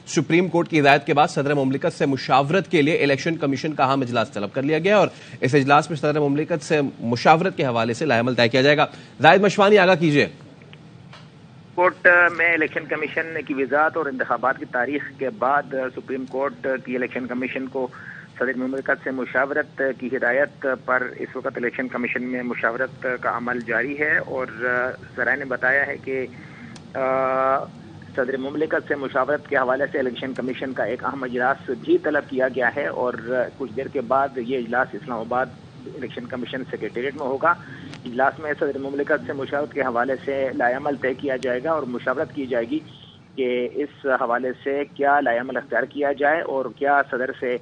Supreme court की हिदायत के बाद सदर मुमलिकत से मुशावरत के लिए इलेक्शन कमीशन का अहम इजलास तलब कर लिया गया और इस इजलास में सदर मुमलिकत से मुशावरत के हवाले से लाएमल तय किया जाएगा। जाहिद मशवानी आगाह कीजिए। कोर्ट में इलेक्शन कमीशन की वजात और इंतखाबात की तारीख के बाद सुप्रीम कोर्ट की इलेक्शन कमीशन को सदर मुमलिकत से मुशावरत की हिदायत पर इस वक्त इलेक्शन कमीशन में मुशावरत का अमल जारी है और ज़राए ने बताया है कि सदर मुमलिकत से मुशावरत के हवाले से इलेक्शन कमीशन का एक अहम इजलास भी तलब किया गया है और कुछ देर के बाद ये इजलास इस्लामाबाद इलेक्शन कमीशन सेक्रेटेरिएट में होगा। इजलास में सदर मुमलिकत से मुशावरत के हवाले से लाएमल तय किया जाएगा और मुशावरत की जाएगी कि इस हवाले से क्या लाएमल अख्तियार किया जाए और क्या सदर से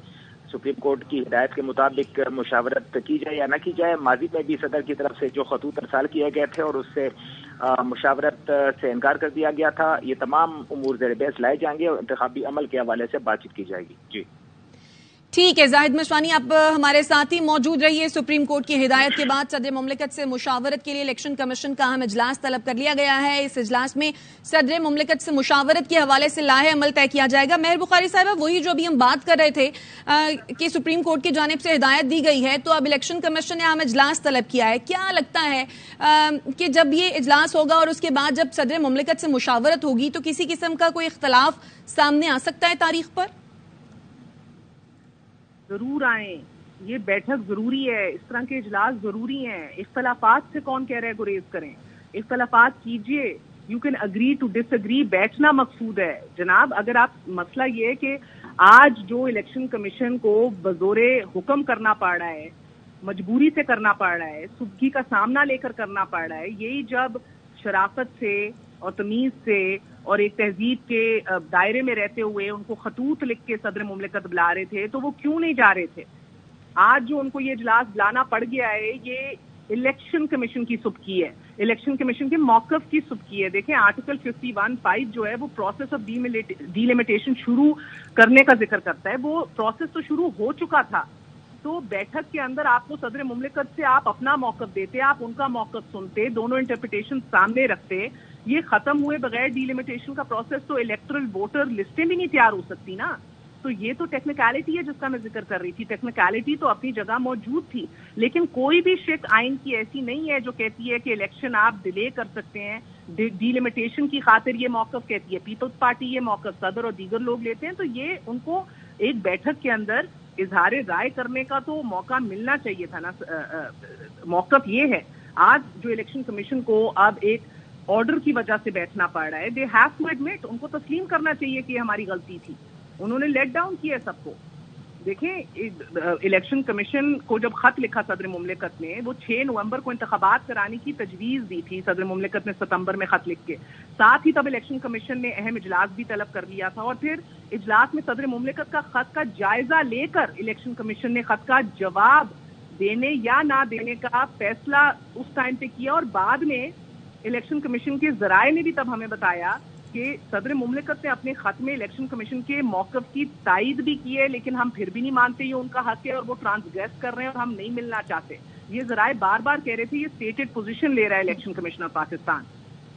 सुप्रीम कोर्ट की हिदायत के मुताबिक मुशावरत की जाए या न की जाए। माजी में भी सदर की तरफ से जो खतूत अरसाल किए गए थे और उससे मुशावरत से इनकार कर दिया गया था, ये तमाम उमूर ज़ेर बहस लाए जाएंगे और इंतखाबी अमल के हवाले से बातचीत की जाएगी। जी ठीक है, जाहिद मशवानी आप हमारे साथ ही मौजूद रहिए। सुप्रीम कोर्ट की हिदायत के बाद सदर मुमलिकत से मुशावरत के लिए इलेक्शन कमीशन का अहम इजलास तलब कर लिया गया है। इस इजलास में सदर मुमलिकत से मुशावरत के हवाले से लाहे अमल तय किया जाएगा। मेहर बुखारी साहिबा, वही जो अभी हम बात कर रहे थे कि सुप्रीम कोर्ट की जानिब से हिदायत दी गई है, तो अब इलेक्शन कमीशन ने अहम इजलास तलब किया है। क्या लगता है कि जब ये इजलास होगा और उसके बाद जब सदर मुमलिकत से मुशावरत होगी तो किसी किस्म का कोई इख्तलाफ सामने आ सकता है तारीख पर? जरूर आए, ये बैठक जरूरी है, इस तरह के इजलास जरूरी हैं। इख्तलाफात से कौन कह रहा है गुरेज करें, इख्तलाफात कीजिए, you can agree to disagree, बैठना मकसूद है जनाब। अगर आप मसला ये है कि आज जो इलेक्शन कमीशन को बजोरे हुक्म करना पड़ रहा है, मजबूरी से करना पड़ रहा है, सुबकी का सामना लेकर करना पड़ रहा है, यही जब शराफत से और तमीज से और एक तहजीब के दायरे में रहते हुए उनको खतूत लिख के सदर मुमलिकत बुला रहे थे, तो वो क्यों नहीं जा रहे थे? आज जो उनको ये इजलास बुलाना पड़ गया है, ये इलेक्शन कमीशन की सुबकी है, इलेक्शन कमीशन के मौकफ की सुबकी है। देखें, आर्टिकल 51(5) जो है वो प्रोसेस ऑफ डीलिमिटेशन शुरू करने का जिक्र करता है। वो प्रोसेस तो शुरू हो चुका था, तो बैठक के अंदर आपको सदर मुमलिकत से आप अपना मौकफ देते, आप उनका मौकफ सुनते, दोनों इंटरप्रिटेशन सामने रखते। ये खत्म हुए बगैर डीलिमिटेशन का प्रोसेस तो इलेक्टोरल वोटर लिस्टें भी नहीं तैयार हो सकती ना। तो ये तो टेक्निकलिटी है जिसका मैं जिक्र कर रही थी। टेक्निकलिटी तो अपनी जगह मौजूद थी, लेकिन कोई भी शिक आइन की ऐसी नहीं है जो कहती है कि इलेक्शन आप डिले कर सकते हैं। डीलिमिटेशन की खातिर ये मौकफ कहती है पीपल्स पार्टी, ये मौकफ सदर और दीगर लोग लेते हैं। तो ये उनको एक बैठक के अंदर इजहार राय करने का तो मौका मिलना चाहिए था ना। मौकफ ये है, आज जो इलेक्शन कमीशन को अब एक ऑर्डर की वजह से बैठना पड़ रहा है, दे हैव टू एडमिट, उनको तस्लीम करना चाहिए कि हमारी गलती थी, उन्होंने लेट डाउन किया सबको। देखें, इलेक्शन कमीशन को जब खत लिखा सदर मुमलिकत ने, वो 6 नवंबर को इंतखाबात कराने की तजवीज़ दी थी सदर मुमलिकत ने सितंबर में खत लिख के। साथ ही तब इलेक्शन कमीशन ने अहम इजलास भी तलब कर लिया था और फिर इजलास में सदर मुमलिकत का खत का जायजा लेकर इलेक्शन कमीशन ने खत का जवाब देने या ना देने का फैसला उस टाइम पे किया। और बाद में इलेक्शन कमीशन के जराए ने भी तब हमें बताया कि सदर मुमलिकत ने अपने खत में इलेक्शन कमीशन के मौकफ की तायद भी की है, लेकिन हम फिर भी नहीं मानते, ये उनका हक है और वो ट्रांसग्रेस कर रहे हैं और हम नहीं मिलना चाहते। ये जराए बार बार कह रहे थे ये स्टेटेड पोजीशन ले रहा है इलेक्शन कमीशन ऑफ पाकिस्तान।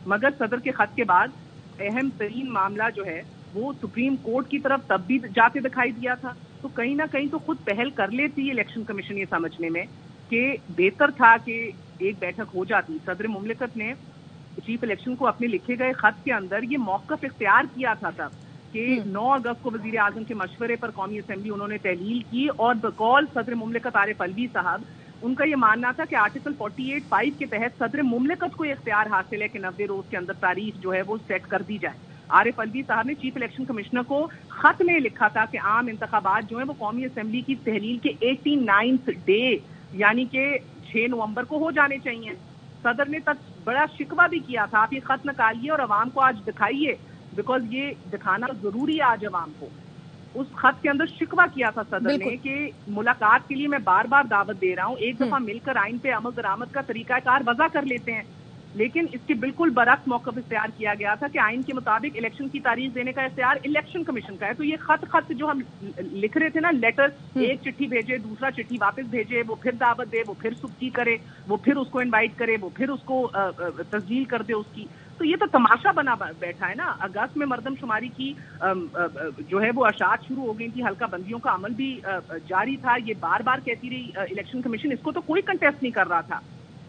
मगर सदर के खत के बाद अहम तरीन मामला जो है वो सुप्रीम कोर्ट की तरफ तब भी जाते दिखाई दिया था। तो कहीं ना कहीं तो खुद पहल कर लेती इलेक्शन कमीशन ये समझने में कि बेहतर था कि एक बैठक हो जाती। सदर मुमलिकत ने चीफ इलेक्शन को अपने लिखे गए खत के अंदर ये मौकफ इख्तियार किया था तब कि 9 अगस्त को वजीर आजम के मशवरे पर कौमी असम्बली उन्होंने तहलील की और बकौल सदर मुमलिकत आरिफ अलवी साहब, उनका ये मानना था कि आर्टिकल 48(5) के तहत सदर मुमलिकत को इख्तियार हासिल है कि 90 रोज के अंदर तारीख जो है वो सेट कर दी जाए। आरिफ अलवी साहब ने चीफ इलेक्शन कमिश्नर को खत में लिखा था कि आम इंतखाबात जो है वो कौमी असम्बली की तहलील के 89th डे यानी कि 6 नवंबर को हो जाने चाहिए। सदर ने तक बड़ा शिकवा भी किया था, आप ये खत निकालिए और अवाम को आज दिखाइए, बिकॉज ये दिखाना जरूरी है आज अवाम को। उस खत के अंदर शिकवा किया था सदर ने कि मुलाकात के लिए मैं बार बार दावत दे रहा हूँ, एक दफा मिलकर आइन पे अमल दरामद का तरीकाकार वज़ा कर लेते हैं। लेकिन इसके बिल्कुल बरक्स मौक़िफ़ इख्तियार किया गया था कि आइन के मुताबिक इलेक्शन की तारीख देने का इख्तियार इलेक्शन कमीशन का है। तो ये खत जो हम लिख रहे थे ना, लेटर, एक चिट्ठी भेजे, दूसरा चिट्ठी वापस भेजे, वो फिर दावत दे, वो फिर सुबकी करे, वो फिर उसको इनवाइट करे, वो फिर उसको तस्जील कर दे उसकी, تو یہ تو تماشا بنا بیٹھا ہے نا. اگست میں مردم شماری کی جو ہے وہ اشاعت شروع ہو گئی تھی, حلقہ بندیوں کا عمل بھی جاری تھا. یہ بار بار کہتی رہی الیکشن کمیشن, اس کو تو کوئی کنٹیسٹ نہیں کر رہا تھا.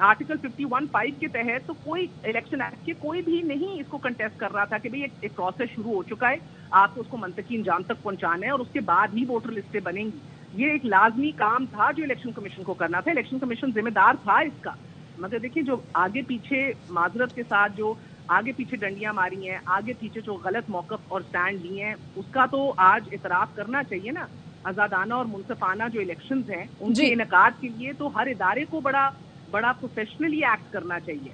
آرٹیکل 51(5) کے تحت تو کوئی الیکشن ایکٹ کے کوئی بھی نہیں اس کو کنٹیسٹ کر رہا تھا کہ بھئی ایک پروسیس شروع ہو چکا ہے, آپ کو اس کو منطقی انجام تک پہنچانا ہے اور اس کے بعد ہی ووٹر لسٹیں بنیں گی. یہ ایک لازمی کام تھا جو الیکشن کمیشن کو کرنا تھا. الیکشن کمیشن ذمہ دار تھا اس کا, مگر دیکھیں جو آگے پیچھے معذرت کے ساتھ جو آگے پیچھے ڈنڈیاں ماری ہیں, آگے پیچھے جو غلط موقف اور سٹینڈ لیے ہیں, اس کا تو آج اعتراف کرنا چاہیے نا. آزادانہ اور منصفانہ جو الیکشنز ہیں ان کے انعقاد کے لیے تو ہر ادارے کو بڑا پروفیشنلی ایکٹ کرنا چاہیے.